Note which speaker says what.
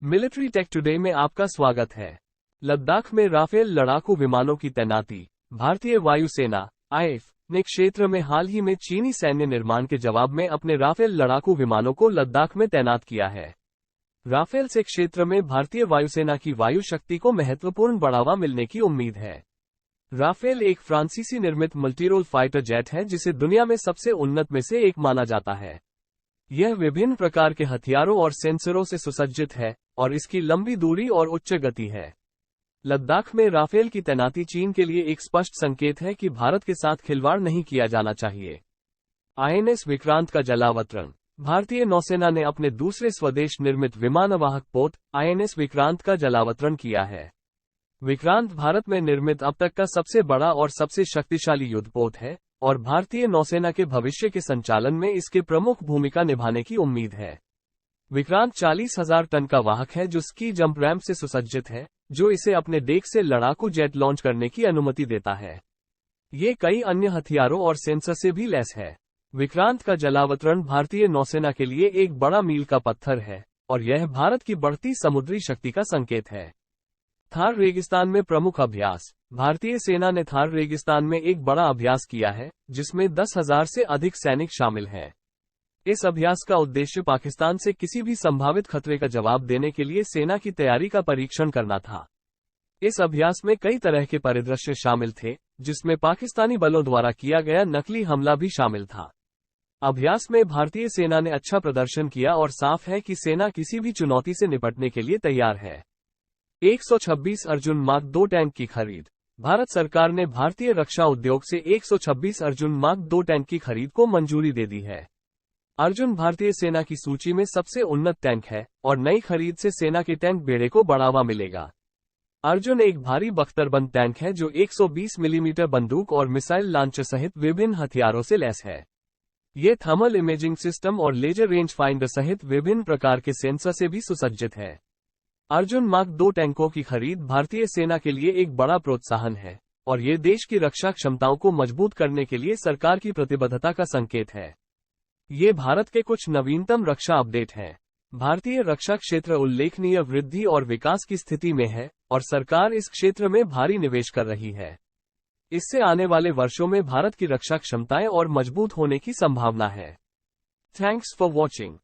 Speaker 1: Military take today में आपका स्वागत है। लद्दाख में राफेल लड़ाकू विमानों की तैनाती। भारतीय वायुसेना आईएएफ ने क्षेत्र में हाल ही में चीनी सैन्य निर्माण के जवाब में अपने राफेल लड़ाकू विमानों को लद्दाख में तैनात किया है। राफेल से क्षेत्र में भारतीय वायुसेना की वायु शक्ति को महत्वपूर्ण बढ़ावा मिलने की उम्मीद है। राफेल एक फ्रांसीसी निर्मित मल्टीरोल फाइटर जेट है जिसे दुनिया में सबसे उन्नत में से एक माना जाता है। यह विभिन्न प्रकार के हथियारों और सेंसरों से सुसज्जित है और इसकी लंबी दूरी और उच्च गति है। लद्दाख में राफेल की तैनाती चीन के लिए एक स्पष्ट संकेत है कि भारत के साथ खिलवाड़ नहीं किया जाना चाहिए। आईएनएस विक्रांत का जलावतरण। भारतीय नौसेना ने अपने दूसरे स्वदेश निर्मित विमानवाहक पोत आईएनएस विक्रांत का जलावतरण किया है। विक्रांत भारत में निर्मित अब तक का सबसे बड़ा और सबसे शक्तिशाली युद्धपोत है और भारतीय नौसेना के भविष्य के संचालन में इसके प्रमुख भूमिका निभाने की उम्मीद है। विक्रांत 40,000 टन का वाहक है जो स्की जंप रैंप से सुसज्जित है, जो इसे अपने डेक से लड़ाकू जेट लॉन्च करने की अनुमति देता है। ये कई अन्य हथियारों और सेंसर से भी लैस है। विक्रांत का जलावतरण भारतीय नौसेना के लिए एक बड़ा मील का पत्थर है और यह भारत की बढ़ती समुद्री शक्ति का संकेत है। थार रेगिस्तान में प्रमुख अभ्यास। भारतीय सेना ने थार रेगिस्तान में एक बड़ा अभ्यास किया है जिसमें 10,000 से अधिक सैनिक शामिल हैं। इस अभ्यास का उद्देश्य पाकिस्तान से किसी भी संभावित खतरे का जवाब देने के लिए सेना की तैयारी का परीक्षण करना था। इस अभ्यास में कई तरह के परिदृश्य शामिल थे, जिसमें पाकिस्तानी बलों द्वारा किया गया नकली हमला भी शामिल था। अभ्यास में भारतीय सेना ने अच्छा प्रदर्शन किया और साफ है कि सेना किसी भी चुनौती से निपटने के लिए तैयार है। 126 अर्जुन मार्क 2 टैंक की खरीद। भारत सरकार ने भारतीय रक्षा उद्योग से 126 अर्जुन मार्क 2 टैंक की खरीद को मंजूरी दे दी है। अर्जुन भारतीय सेना की सूची में सबसे उन्नत टैंक है और नई खरीद से सेना के टैंक बेड़े को बढ़ावा मिलेगा। अर्जुन एक भारी बख्तरबंद टैंक है जो 120 मिलीमीटर बंदूक और मिसाइल लॉन्चर सहित विभिन्न हथियारों से लैस है। ये थर्मल इमेजिंग सिस्टम और लेजर रेंज फाइंडर सहित विभिन्न प्रकार के सेंसर से भी सुसज्जित है। अर्जुन मार्क 2 टैंकों की खरीद भारतीय सेना के लिए एक बड़ा प्रोत्साहन है और ये देश की रक्षा क्षमताओं को मजबूत करने के लिए सरकार की प्रतिबद्धता का संकेत है। ये भारत के कुछ नवीनतम रक्षा अपडेट हैं। भारतीय रक्षा क्षेत्र उल्लेखनीय वृद्धि और विकास की स्थिति में है और सरकार इस क्षेत्र में भारी निवेश कर रही है। इससे आने वाले वर्षों में भारत की रक्षा क्षमताएं और मजबूत होने की संभावना है। Thanks for watching.